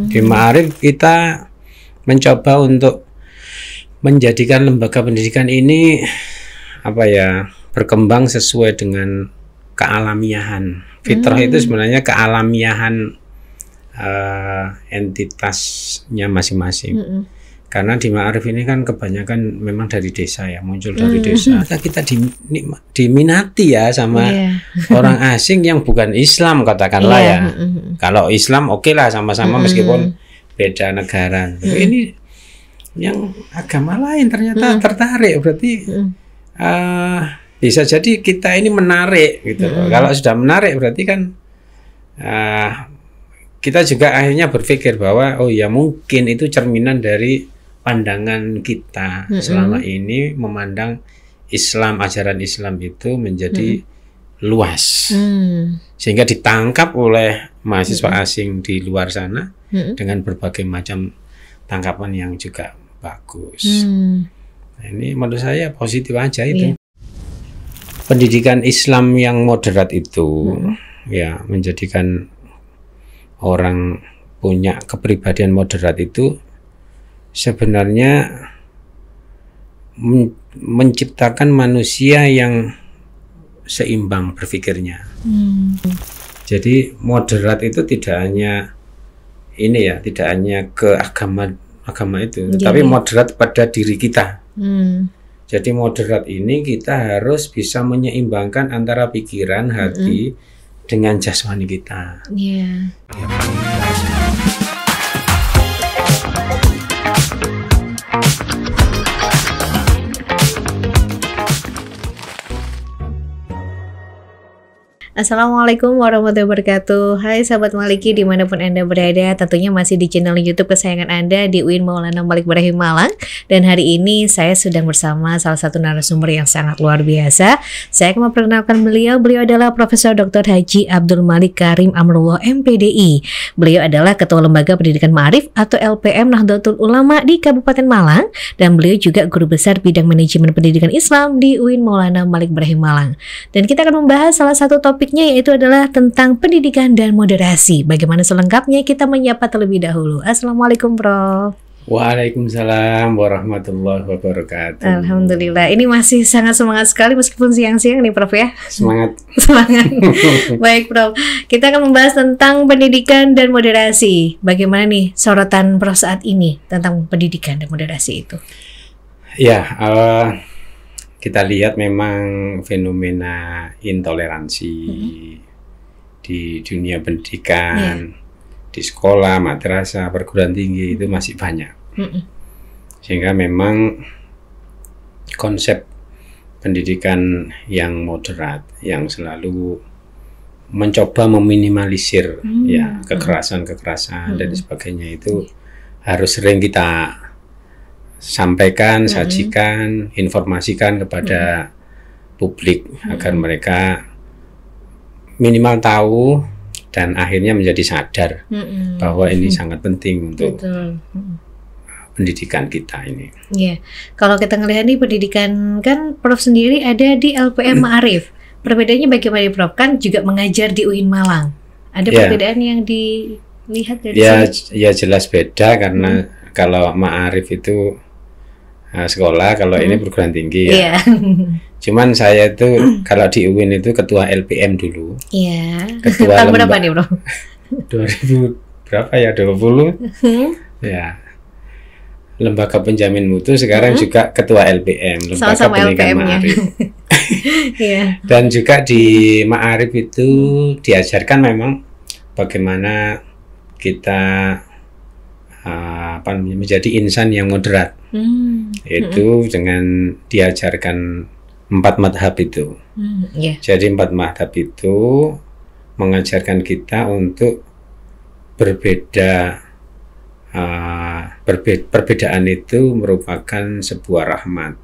Di Ma'arif kita mencoba untuk menjadikan lembaga pendidikan ini berkembang sesuai dengan kealamiahan. Fitrah itu sebenarnya kealamiahan entitasnya masing-masing. Karena di Ma'arif ini kan kebanyakan memang dari desa ya, muncul dari desa. Kita diminati ya sama orang asing yang bukan Islam katakanlah ya. Kalau Islam oke lah sama-sama meskipun beda negara. Ini yang agama lain ternyata tertarik, berarti bisa jadi kita ini menarik gitu. Kalau sudah menarik berarti kan kita juga akhirnya berpikir bahwa oh ya mungkin itu cerminan dari pandangan kita selama ini memandang Islam, ajaran Islam itu menjadi luas, sehingga ditangkap oleh mahasiswa asing di luar sana dengan berbagai macam tangkapan yang juga bagus. Nah, ini menurut saya positif aja itu. Pendidikan Islam yang moderat itu ya menjadikan orang punya kepribadian moderat itu sebenarnya menciptakan manusia yang seimbang berpikirnya. Jadi moderat itu tidak hanya ini ya, tidak hanya ke agama itu, tapi moderat pada diri kita. Jadi moderat ini kita harus bisa menyeimbangkan antara pikiran, hati dengan jasmani kita. Assalamualaikum warahmatullahi wabarakatuh. Hai sahabat Maliki dimanapun Anda berada, tentunya masih di channel YouTube kesayangan Anda di UIN Maulana Malik Ibrahim Malang. Dan hari ini saya sedang bersama salah satu narasumber yang sangat luar biasa. Saya akan memperkenalkan beliau. Beliau adalah Profesor Dr. Haji Abdul Malik Karim Amrullah MPDI. Beliau adalah Ketua Lembaga Pendidikan Ma'arif atau LPM Nahdlatul Ulama di Kabupaten Malang. Dan beliau juga Guru Besar Bidang Manajemen Pendidikan Islam di UIN Maulana Malik Ibrahim Malang. Dan kita akan membahas salah satu topik yaitu adalah tentang pendidikan dan moderasi. Bagaimana selengkapnya kita menyapa terlebih dahulu. Assalamualaikum Prof. Waalaikumsalam warahmatullahi wabarakatuh. Alhamdulillah, ini masih sangat semangat sekali meskipun siang-siang nih Prof ya. Semangat. Semangat. Baik Prof, kita akan membahas tentang pendidikan dan moderasi. Bagaimana nih sorotan Prof saat ini tentang pendidikan dan moderasi itu? Ya, kita lihat memang fenomena intoleransi di dunia pendidikan, di sekolah, madrasah, perguruan tinggi itu masih banyak. Sehingga memang konsep pendidikan yang moderat, yang selalu mencoba meminimalisir ya kekerasan-kekerasan dan sebagainya itu harus sering kita sampaikan, sajikan, informasikan kepada publik agar mereka minimal tahu dan akhirnya menjadi sadar bahwa ini sangat penting untuk pendidikan kita ini. Iya, kalau kita ngelihat nih pendidikan kan Prof sendiri ada di LPM Ma'arif. Perbedaannya bagaimana Prof? Kan juga mengajar di UIN Malang. Ada perbedaan yang dilihat dari sini? Ya jelas beda karena kalau Ma'arif itu sekolah, kalau ini perguruan tinggi ya. Cuman saya itu kalau di UIN itu ketua LPM dulu. Ketua tahun berapa nih Bro? 2000 berapa ya, 20 ya. Lembaga penjamin mutu sekarang juga ketua LPM, Lembaga Sama-sama Pendidikan Ma'arif. Dan juga di Ma'arif itu diajarkan memang bagaimana kita menjadi insan yang moderat. Itu dengan diajarkan 4 madhab itu. Jadi 4 madhab itu mengajarkan kita untuk berbeda. Perbedaan itu merupakan sebuah rahmat.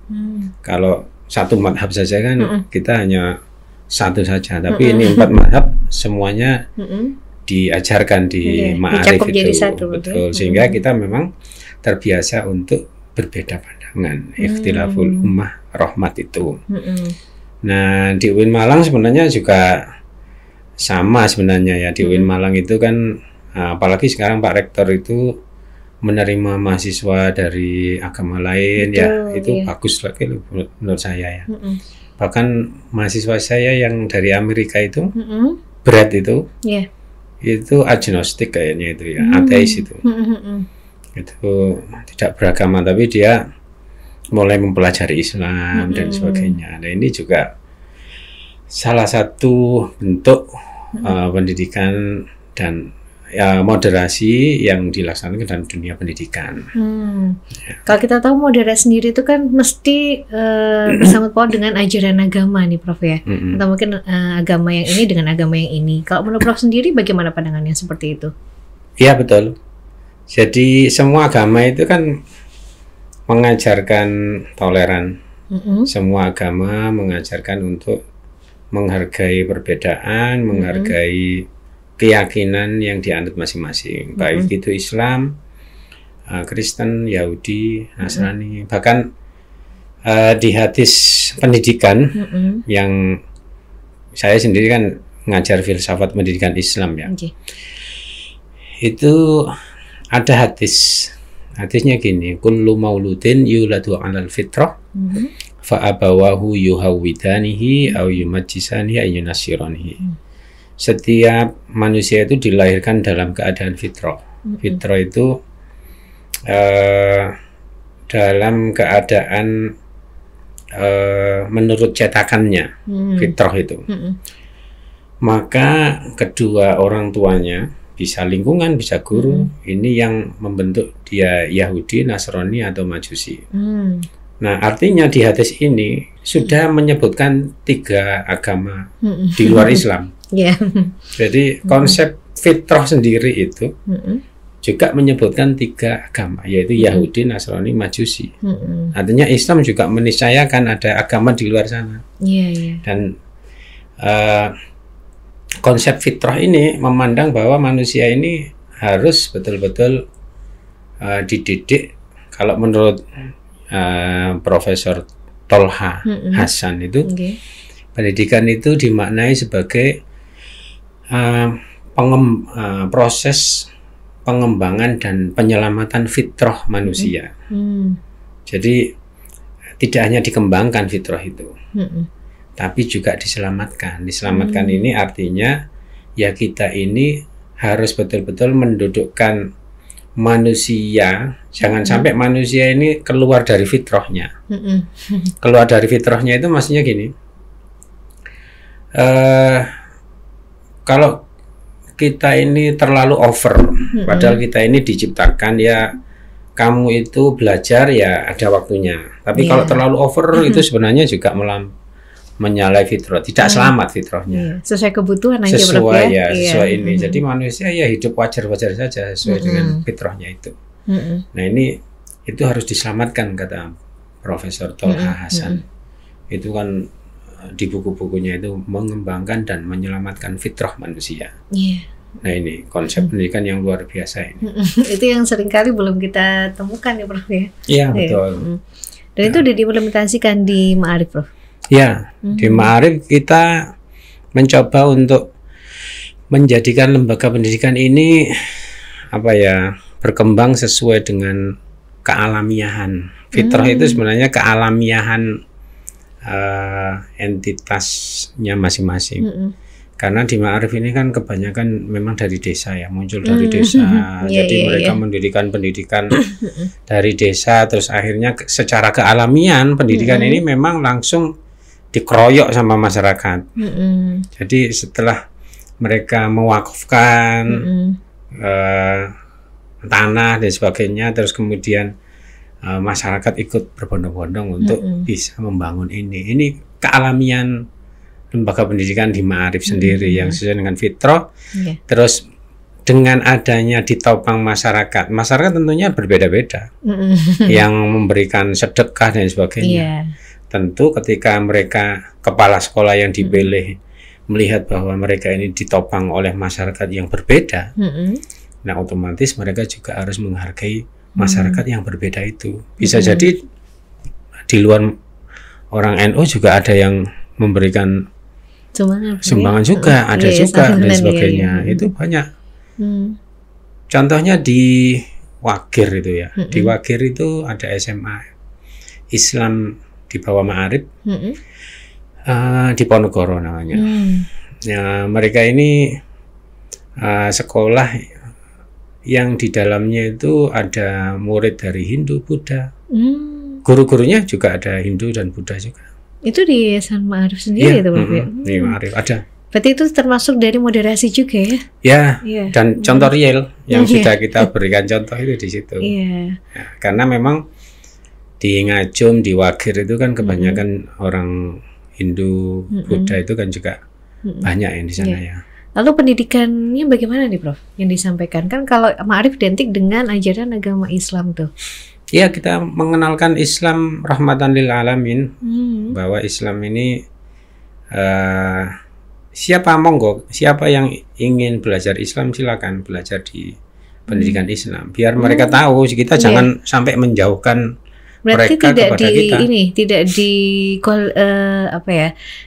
Kalau satu madhab saja kan kita hanya satu saja, tapi ini 4 madhab semuanya diajarkan di Ma'arif itu, betul. Sehingga kita memang terbiasa untuk berbeda pandangan. Ikhtilaful ummah rahmat itu. Nah di UIN Malang sebenarnya juga sama sebenarnya ya. Di UIN Malang itu kan apalagi sekarang Pak Rektor itu menerima mahasiswa dari agama lain. Betul, ya itu iya. bagus lagi menurut saya ya. Bahkan mahasiswa saya yang dari Amerika itu Brad itu Iya. itu agnostik kayaknya itu ya, ateis itu. Itu tidak beragama tapi dia mulai mempelajari Islam dan sebagainya. Nah ini juga salah satu bentuk pendidikan dan ya, moderasi yang dilaksanakan dalam dunia pendidikan. Kalau kita tahu moderasi sendiri itu kan mesti bersangkut paut dengan ajaran agama nih Prof ya. Atau mungkin agama yang ini dengan agama yang ini. Kalau menurut Prof sendiri bagaimana pandangannya seperti itu? Iya betul. Jadi semua agama itu kan mengajarkan toleran. Semua agama mengajarkan untuk menghargai perbedaan, menghargai keyakinan yang dianut masing-masing, baik itu Islam, Kristen, Yahudi, Nasrani. Bahkan di hadis pendidikan yang saya sendiri kan ngajar filsafat pendidikan Islam ya. Itu ada hadisnya gini, kullu mauludin yuladu 'alal fitrah fa abawahu yuhawwidanihi aw yumajjisanihi aw yunasiranihi. Setiap manusia itu dilahirkan dalam keadaan fitrah. Fitrah itu dalam keadaan menurut cetakannya, fitrah itu. Maka kedua orang tuanya, bisa lingkungan, bisa guru, ini yang membentuk dia Yahudi, Nasrani atau Majusi. Nah, artinya di hadis ini sudah menyebutkan 3 agama di luar Islam. Jadi konsep fitrah sendiri itu juga menyebutkan 3 agama, yaitu Yahudi, Nasrani, Majusi. Artinya Islam juga meniscayakan ada agama di luar sana. Dan konsep fitrah ini memandang bahwa manusia ini harus betul-betul dididik. Kalau menurut Profesor Tolha Hasan itu, pendidikan itu dimaknai sebagai proses pengembangan dan penyelamatan fitrah manusia. Jadi tidak hanya dikembangkan fitrah itu, tapi juga diselamatkan. Diselamatkan ini artinya ya kita ini harus betul-betul mendudukkan manusia. Jangan sampai manusia ini keluar dari fitrahnya. Keluar dari fitrahnya itu maksudnya gini, kalau kita ini terlalu over, padahal kita ini diciptakan ya, kamu itu belajar ya ada waktunya. Tapi kalau terlalu over itu sebenarnya juga menyalahi fitrah, tidak selamat fitrahnya. Sesuai kebutuhan aja sesuai ya, sesuai ini. Jadi manusia ya hidup wajar-wajar saja sesuai dengan fitrahnya itu. Nah ini itu harus diselamatkan kata Profesor Tolha Hasan. Itu kan di buku-bukunya itu mengembangkan dan menyelamatkan fitrah manusia. Nah ini konsep pendidikan yang luar biasa ini. Itu yang seringkali belum kita temukan ya Prof ya. Iya betul. Dan itu udah diimplementasikan di Ma'arif Prof. Ya, di Ma'arif kita mencoba untuk menjadikan lembaga pendidikan ini berkembang sesuai dengan kealamiahan. Fitrah itu sebenarnya kealamiahan entitasnya masing-masing. Karena di Ma'arif ini kan kebanyakan memang dari desa ya, muncul dari desa. Jadi mereka mendirikan pendidikan dari desa, terus akhirnya secara kealamian pendidikan ini memang langsung dikeroyok sama masyarakat. Jadi setelah mereka mewakafkan tanah dan sebagainya, terus kemudian masyarakat ikut berbondong-bondong untuk bisa membangun ini. Ini kealamian lembaga pendidikan di Ma'arif sendiri yang sesuai dengan fitrah. Terus dengan adanya ditopang masyarakat tentunya berbeda-beda. Yang memberikan sedekah dan sebagainya. Tentu ketika mereka kepala sekolah yang dipilih melihat bahwa mereka ini ditopang oleh masyarakat yang berbeda, nah otomatis mereka juga harus menghargai masyarakat yang berbeda itu. Bisa jadi di luar orang NU juga ada yang memberikan sumbangan juga, ada juga dan sebagainya. Itu banyak. Contohnya di Wagir itu ya. Di Wagir itu ada SMA Islam di bawah Ma'arif, di Ponorogo namanya. Ya, mereka ini sekolah yang di dalamnya itu ada murid dari Hindu, Buddha. Guru-gurunya juga ada Hindu dan Buddha juga. Itu di Yayasan Ma'arif sendiri itu Prof ya? Di Ma'arif ada. Berarti itu termasuk dari moderasi juga ya? Ya, dan contoh real yang sudah kita berikan contoh itu di situ. Iya. Ya, karena memang di Ngajum, di Wagir itu kan kebanyakan orang Hindu, Buddha itu kan juga banyak yang di sana ya. Lalu pendidikannya bagaimana nih Prof yang disampaikan? Kan kalau Ma'arif identik dengan ajaran agama Islam tuh. Ya, kita mengenalkan Islam rahmatan lil alamin, bahwa Islam ini siapa yang ingin belajar Islam silakan belajar di pendidikan Islam, biar mereka tahu kita jangan sampai menjauhkan berarti mereka tidak kepada kita.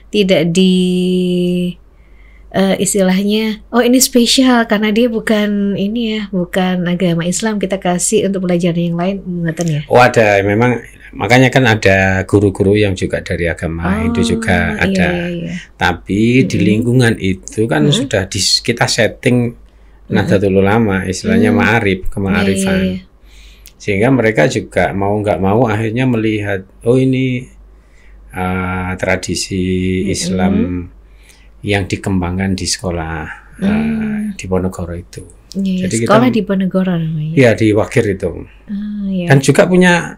Tidak di istilahnya ini spesial karena dia bukan bukan agama Islam, kita kasih untuk belajar yang lain, ngeten ya. Oh, ada, memang makanya kan ada guru-guru yang juga dari agama Hindu juga ada. Tapi di lingkungan itu kan sudah kita setting Nahdlatul Ulama, istilahnya Ma'arif, kema'arifan. Sehingga mereka juga mau nggak mau akhirnya melihat ini tradisi Islam yang dikembangkan di sekolah di Ponorogo itu. Jadi sekolah di Ponorogo namanya. Iya, di Wagir itu. Dan juga punya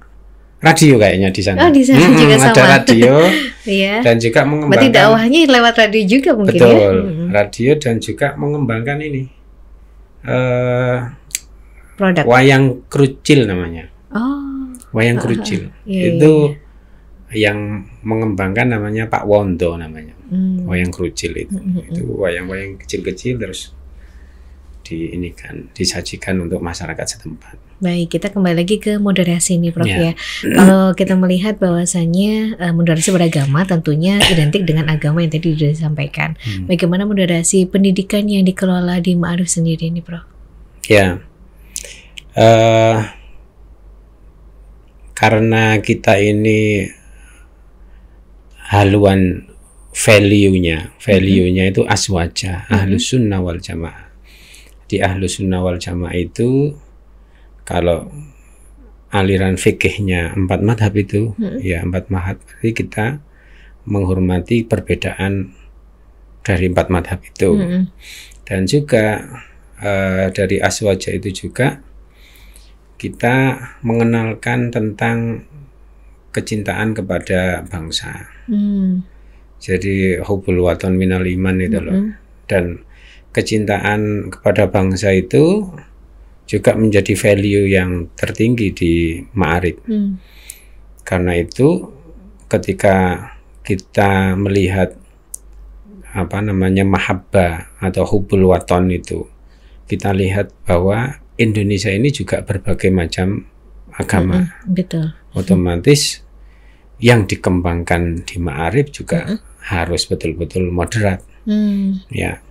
radio kayaknya di sana. Oh, di sana juga sama. Ada radio. Iya. Dan juga mengembangkan. Berarti dakwahnya lewat radio juga mungkin ya. Betul. Radio dan juga mengembangkan ini. Produk. Wayang Krucil namanya. Wayang Krucil. Itu yang mengembangkan namanya Pak Wondo namanya. Wayang Krucil itu. Itu wayang-wayang kecil-kecil terus disajikan untuk masyarakat setempat. Baik, kita kembali lagi ke moderasi nih Prof ya. Kalau kita melihat bahwasannya moderasi beragama tentunya identik dengan agama yang tadi sudah disampaikan. Bagaimana moderasi pendidikan yang dikelola di Ma'arif sendiri nih Prof? Ya, karena kita ini haluan value-nya itu aswaja, ahlus sunnah wal jamaah. Di ahlus sunnah wal jamaah itu kalau aliran fikihnya 4 madhab itu, ya 4 madhab, berarti kita menghormati perbedaan dari 4 madhab itu. Dan juga dari aswaja itu juga kita mengenalkan tentang kecintaan kepada bangsa. Jadi hubul waton minal iman itu loh. Dan kecintaan kepada bangsa itu juga menjadi value yang tertinggi di Ma'arif. Karena itu ketika kita melihat mahabbah atau hubul waton itu, kita lihat bahwa Indonesia ini juga berbagai macam agama. Betul. Otomatis yang dikembangkan di Ma'arif juga harus betul-betul moderat. Ya.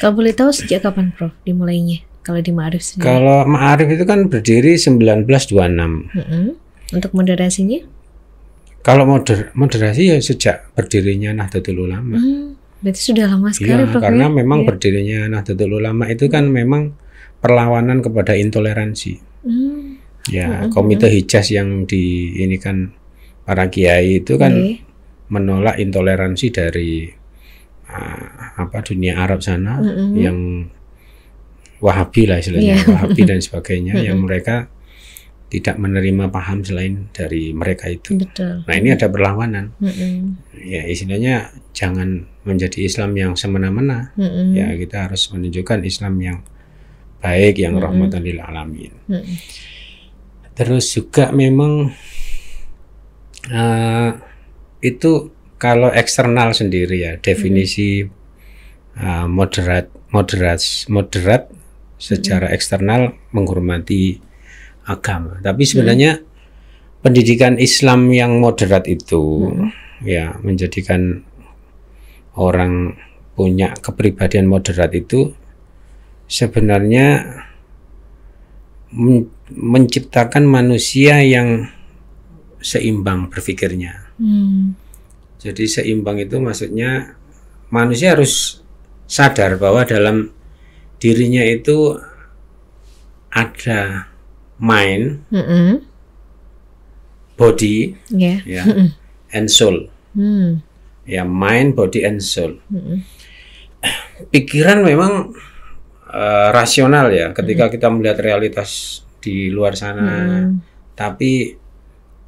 Kalau boleh tahu sejak kapan Prof dimulainya kalau di Ma'arif sendiri? Kalau Ma'arif itu kan berdiri 1926. Untuk moderasinya? Kalau moderasi ya sejak berdirinya Nahdlatul Ulama. Berarti sudah lama sekali Prof. Karena memang berdirinya Nahdlatul Ulama itu kan memang perlawanan kepada intoleransi. Komite Hijaz yang ini kan para kiai itu kan menolak intoleransi dari dunia Arab sana, yang Wahabi lah istilahnya, Wahabi dan sebagainya, yang mereka tidak menerima paham selain dari mereka itu. Betul. Nah, ini ada perlawanan. Ya, istilahnya jangan menjadi Islam yang semena-mena. Ya, kita harus menunjukkan Islam yang baik, yang rahmatan lil alamin. Terus juga memang itu kalau eksternal sendiri ya, definisi moderat secara eksternal menghormati agama. Tapi sebenarnya pendidikan Islam yang moderat itu ya menjadikan orang punya kepribadian moderat itu sebenarnya menciptakan manusia yang seimbang berpikirnya. Jadi seimbang itu maksudnya manusia harus sadar bahwa dalam dirinya itu ada mind, body, ya, and soul. Ya, mind, body, and soul. Pikiran memang rasional ya ketika kita melihat realitas di luar sana, tapi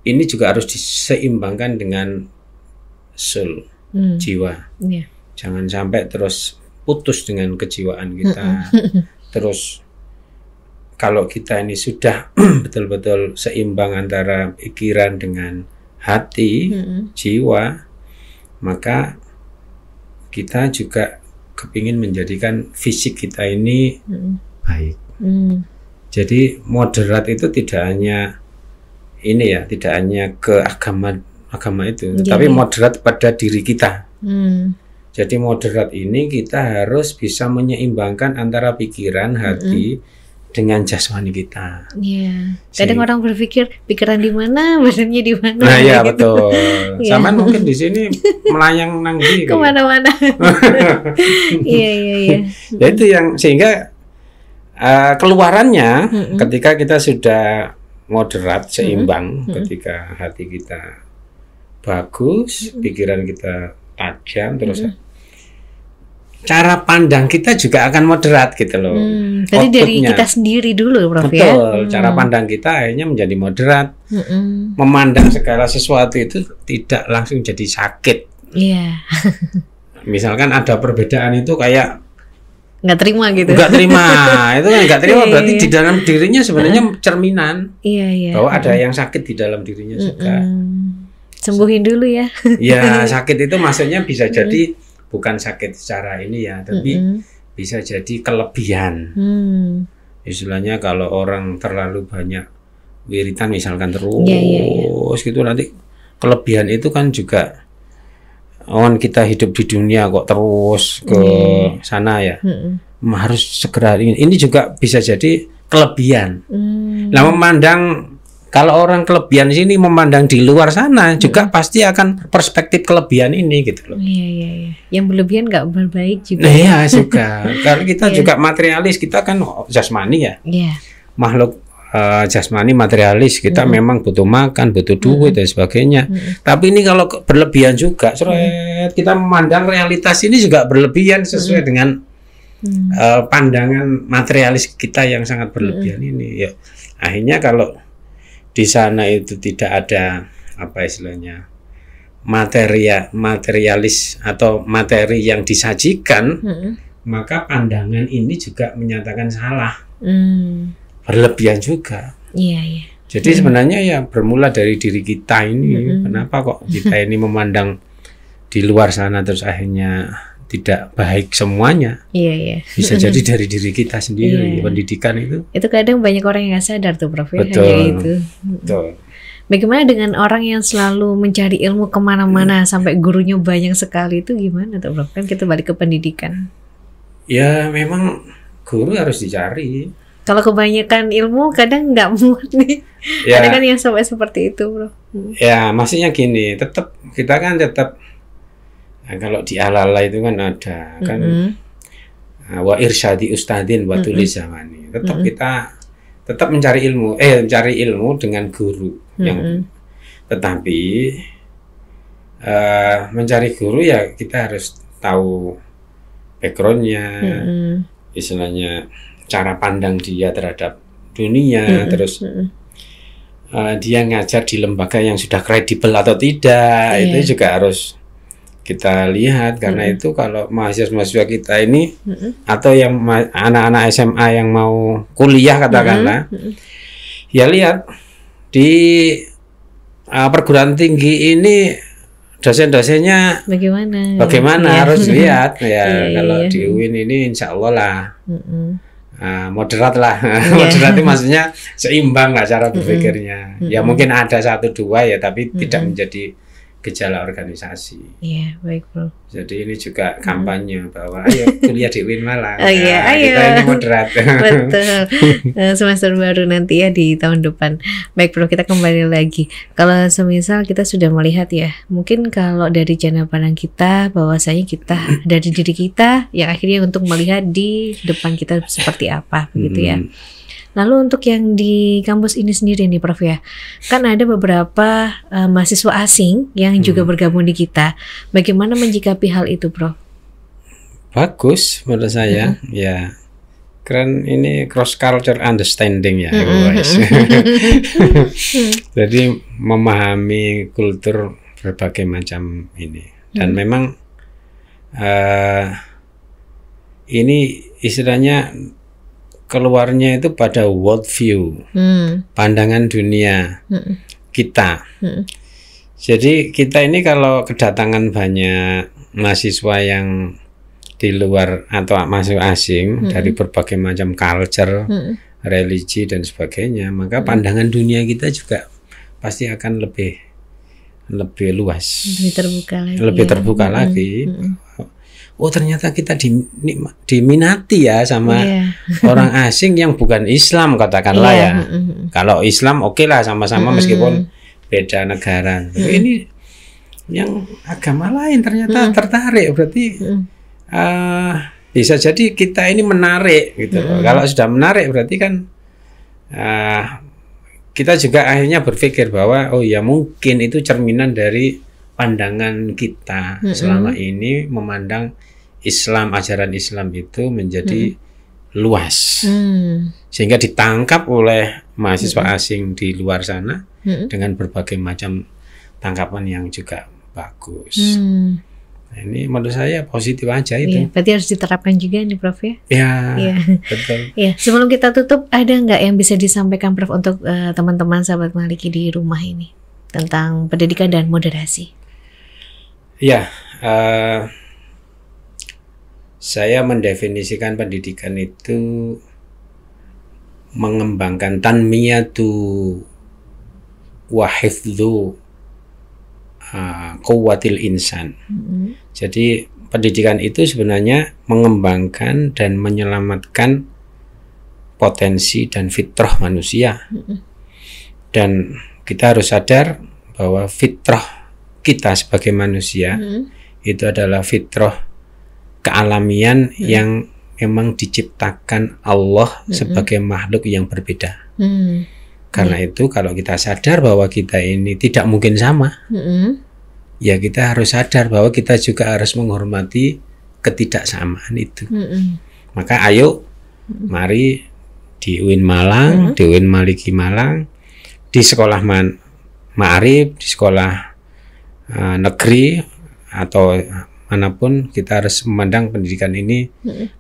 ini juga harus diseimbangkan dengan soul, jiwa. Jangan sampai terus putus dengan kejiwaan kita. Terus kalau kita ini sudah betul-betul seimbang antara pikiran dengan hati, jiwa, maka kita juga kepingin menjadikan fisik kita ini baik. Jadi moderat itu tidak hanya ini ya, tidak hanya ke agama itu, tapi moderat pada diri kita. Jadi moderat ini kita harus bisa menyeimbangkan antara pikiran, hati dengan jasmani kita. Iya. Kadang orang berpikir pikiran di mana, badannya di mana. Nah, ya gitu. betul. Sama mungkin di sini melayang nanggi kemana-mana. Iya. Ya itu yang sehingga keluarannya ketika kita sudah moderat, seimbang, ketika hati kita bagus, pikiran kita tajam, terus cara pandang kita juga akan moderat gitu loh. Jadi dari kita sendiri dulu, Prof. Betul, cara pandang kita akhirnya menjadi moderat. Memandang segala sesuatu itu tidak langsung jadi sakit. Iya. Misalkan ada perbedaan itu kayak nggak terima gitu. Nggak terima, itu kan nggak terima berarti di dalam dirinya sebenarnya cerminan. Iya. Bahwa ada yang sakit di dalam dirinya juga. Sembuhin dulu ya. Ya, sakit itu maksudnya bisa jadi bukan sakit secara ini ya, tapi bisa jadi kelebihan. Istilahnya kalau orang terlalu banyak wiritan misalkan terus gitu, nanti kelebihan itu kan juga kita hidup di dunia kok terus ke sana ya, harus segera ini juga bisa jadi kelebihan. Nah, memandang kalau orang kelebihan sini memandang di luar sana juga pasti akan perspektif kelebihan ini gitu loh. Iya. Yang berlebihan nggak berbaik juga. Nah, iya juga. Karena kita juga materialis, kita kan jasmani ya. Makhluk jasmani materialis, kita memang butuh makan, butuh duit dan sebagainya. Tapi ini kalau berlebihan juga, kita memandang realitas ini juga berlebihan sesuai dengan pandangan materialis kita yang sangat berlebihan ini. Ya, akhirnya kalau di sana itu tidak ada apa istilahnya materialis atau materi yang disajikan, maka pandangan ini juga menyatakan salah, berlebihan juga. Iya. Jadi sebenarnya ya bermula dari diri kita ini. Kenapa kok kita ini memandang di luar sana terus akhirnya tidak baik semuanya? Iya. Bisa jadi dari diri kita sendiri. Pendidikan itu kadang banyak orang yang nggak sadar tuh, Prof. Betul. Bagaimana dengan orang yang selalu mencari ilmu kemana-mana sampai gurunya banyak sekali, itu gimana tuh, Prof? Kan kita balik ke pendidikan. Ya memang guru harus dicari. Kalau kebanyakan ilmu kadang nggak muat nih. Ada kan yang sampai seperti itu, Bro. Ya maksudnya gini, kita kan tetap kalau di ala-ala itu kan ada kan wa irsyadi ustadin wa tulis zamani. Tetap mencari ilmu dengan guru yang tetapi mencari guru ya kita harus tahu backgroundnya, istilahnya cara pandang dia terhadap dunia, terus dia ngajar di lembaga yang sudah kredibel atau tidak, itu juga harus kita lihat. Karena itu kalau mahasiswa kita ini atau yang anak-anak SMA yang mau kuliah katakanlah, ya lihat di perguruan tinggi ini dosen-dosennya bagaimana harus lihat ya. Kalau di UIN ini insya Allah lah moderat lah. Moderat itu maksudnya seimbang lah cara berpikirnya. Ya mungkin ada 1-2 ya, tapi tidak menjadi gejala organisasi. Iya, baik bro. Jadi ini juga kampanye bahwa ayo kuliah di UIN Malang. Oh iya, ayo. Kita ini moderat. Betul. Semester baru nanti ya di tahun depan. Baik bro, kita kembali lagi. Kalau semisal kita sudah melihat ya, mungkin kalau dari jana pandang kita, bahwasanya kita dari diri kita yang akhirnya untuk melihat di depan kita seperti apa, begitu ya. Lalu untuk yang di kampus ini sendiri nih Prof ya, kan ada beberapa mahasiswa asing yang juga bergabung di kita. Bagaimana menjikapi hal itu Prof? Bagus menurut saya, ya. Keren, ini cross culture understanding ya, guys. Jadi memahami kultur berbagai macam ini. Dan memang ini istilahnya keluarnya itu pada world view, pandangan dunia kita. Jadi kita ini kalau kedatangan banyak mahasiswa yang di luar atau mahasiswa asing dari berbagai macam culture, religi dan sebagainya, maka pandangan dunia kita juga pasti akan lebih luas, lebih terbuka lagi. Oh ternyata kita diminati ya sama orang asing yang bukan Islam katakanlah ya. Kalau Islam oke lah sama-sama meskipun beda negara. Ini yang agama lain ternyata tertarik, berarti bisa jadi kita ini menarik gitu. Kalau sudah menarik berarti kan kita juga akhirnya berpikir bahwa oh ya mungkin itu cerminan dari pandangan kita selama ini memandang Islam, ajaran Islam itu menjadi luas, sehingga ditangkap oleh mahasiswa asing di luar sana dengan berbagai macam tangkapan yang juga bagus. Nah, ini menurut saya positif aja itu. Iya, berarti harus diterapkan juga nih Prof ya? Ya, betul. Ya, sebelum kita tutup, ada nggak yang bisa disampaikan Prof untuk teman-teman sahabat Maliki di rumah ini tentang pendidikan dan moderasi? Ya, saya mendefinisikan pendidikan itu mengembangkan tanmiyatu wa hifdzu quwwatil insan. Jadi pendidikan itu sebenarnya mengembangkan dan menyelamatkan potensi dan fitrah manusia. Dan kita harus sadar bahwa fitrah kita sebagai manusia itu adalah fitrah kealamian yang memang diciptakan Allah sebagai makhluk yang berbeda. Karena itu kalau kita sadar bahwa kita ini tidak mungkin sama, ya kita harus sadar bahwa kita juga harus menghormati ketidaksamaan itu. Maka ayo mari di UIN Malang, di UIN Maliki Malang, di sekolah Ma'arif, di sekolah negeri atau manapun, kita harus memandang pendidikan ini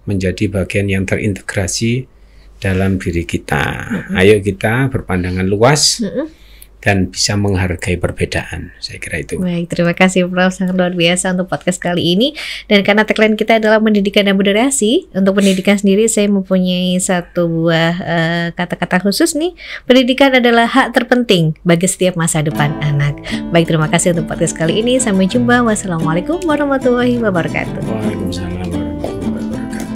menjadi bagian yang terintegrasi dalam diri kita. Ayo kita berpandangan luas dan bisa menghargai perbedaan. Saya kira itu. Baik, terima kasih Prof, sangat luar biasa untuk podcast kali ini. Dan karena tagline kita adalah pendidikan dan moderasi, untuk pendidikan sendiri saya mempunyai satu buah kata-kata khusus nih. Pendidikan adalah hak terpenting bagi setiap masa depan anak. Baik, terima kasih untuk podcast kali ini. Sampai jumpa. Wassalamualaikum warahmatullahi wabarakatuh. Waalaikumsalam warahmatullahi wabarakatuh.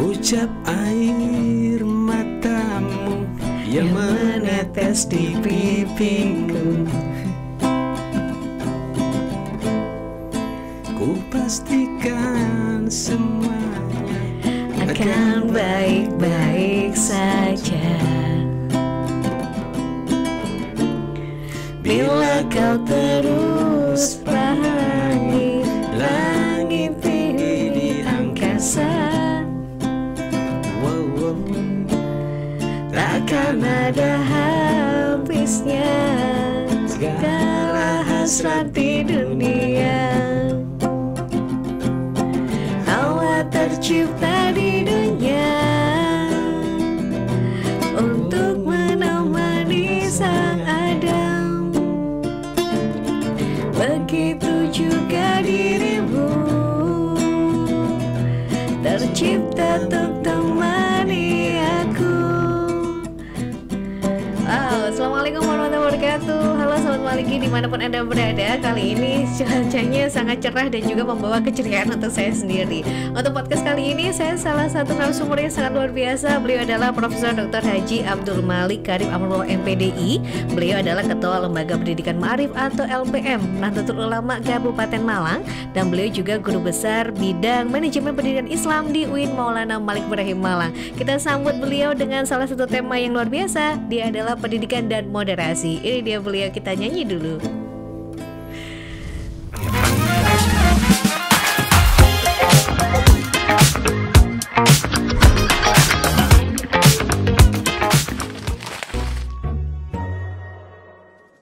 Ucap air matamu yang menetes di pipiku, ku pastikan semuanya akan baik-baik saja. Bila kau terus pelangi langit tinggi di angkasa, takkan ada habisnya segala hasrat di dunia. Allah tercipta di dunia untuk menemani sang Adam. Begitu juga dirimu tercipta untuk temani aku. Wow, dimanapun Anda berada. Kali ini cuacanya sangat cerah dan juga membawa keceriaan untuk saya sendiri. Untuk podcast kali ini saya salah satu narasumber yang sangat luar biasa. Beliau adalah Profesor Dr. Haji Abdul Malik Karim Amrullah MPDI. Beliau adalah Ketua Lembaga Pendidikan Ma'arif atau LPM Nahdlatul Ulama Kabupaten Malang, dan beliau juga Guru Besar Bidang Manajemen Pendidikan Islam di UIN Maulana Malik Ibrahim Malang. Kita sambut beliau dengan salah satu tema yang luar biasa. Dia adalah pendidikan dan moderasi. Ini dia beliau, kita nyanyi dulu.